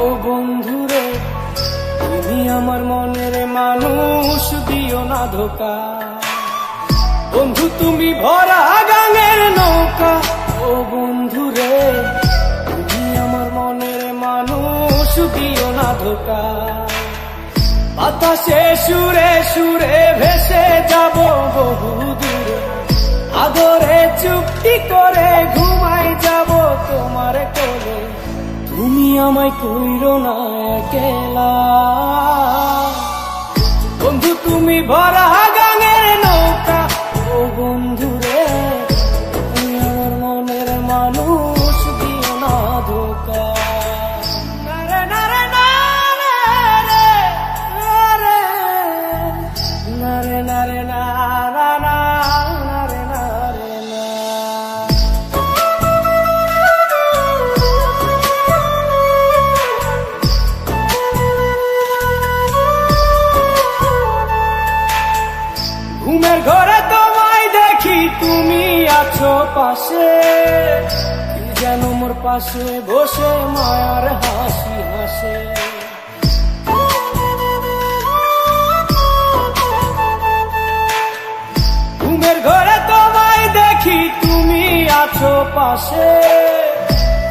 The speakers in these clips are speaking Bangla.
ও বন্ধুরে, তুমি আমার মনের মানুষ, দিও না ধোকা। বন্ধু তুমি ভরা গাঙের নৌকা, ও বন্ধুরে, তুমি আমার মনের মানুষ, দিও না ধোকা। বাতাসে সুরে সুরে ভেসে যাব বহু দূরে, আদরে চুপটি করে ঘুমাই যাব তোমার কোলে। তুমি আমায় কইরো না একলা, বন্ধু তুমি ভরা গাঙের নৌকা, ও বন্ধুরে, তুমি আমার মনের মানুষ, দিও না ধোকা। নারে নারে নারে নারে নারে নারে না না না নারে নারে না। ঘুমের ঘরে তোমায় দেখি, তুমি আছো পাশে, কি যেন মোর পাশে বসে মায়ার হাসি হাসে। ঘুমের ঘরে তোমায় দেখি, তুমি আছো পাশে,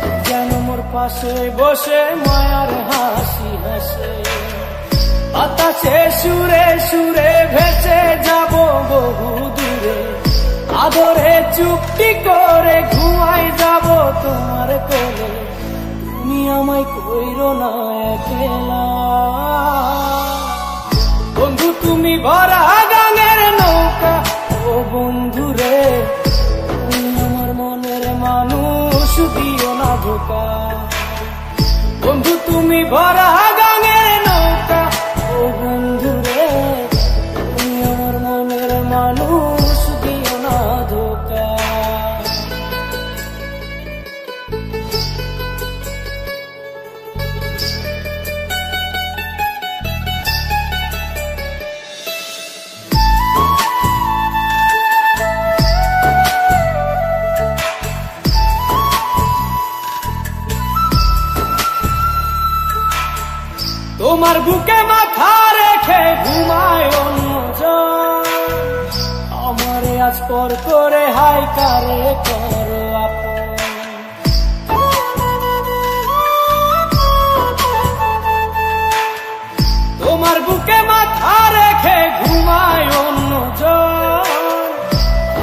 কি যেন মোর পাশে বসে মায়ার হাসি হাসে। বাতাসে সুরে সুরে ভেসে যাব বহু দূরে, আদরে চুপটি করে ঘুমাই যাব তোমার কোলে। তুমি আমায় কইরো না একলা, বন্ধু তুমি ভরা গাঙের নৌকা, ও বন্ধুরে, তুমি আমার মনের মানুষ, দিও না ধোকা। বন্ধু তুমি ভরা গাঙের নৌকা, ও বন্ধুরে, তুমি আমার মনের মানুষ, দিও না ধোকা। তোমার বুকে মাথা রেখে ঘুমায় অন্যজন, আমারে আজ পর করে হাই কারে করো আপন। তোমার বুকে মাথা রেখে ঘুমায় অন্যজন,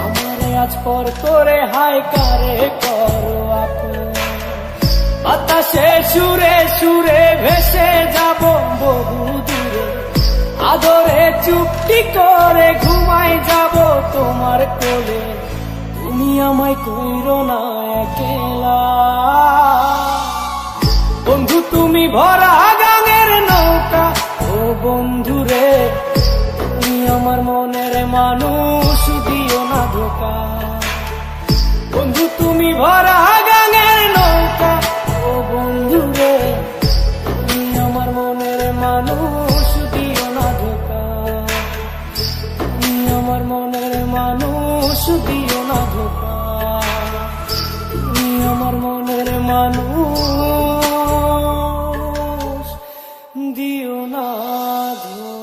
আমারে আজ পর করে হাই কারে করো আপন। বাতাসে সুরে সুরে ভেসে যাব বহু দূরে, আদরে চুপটি করে ঘুমাই যাব তোমার কোলে। তুমি আমায় কইরো না একলা, বন্ধু তুমি ভরা গাঙের নৌকা, ও বন্ধুরে, তুমি আমার মনের মানুষ, দিও না ধোকা। বন্ধু তুমি ভরা গাঙের নৌকা, ও বন্ধুরে, তুমি আমার মনের মানুষ, দিও না ধোকা। তুমি আমার মনের মানুষ, দিও না ধোকা। তুমি আমার মনের মানুষ, দিও না ধোকা।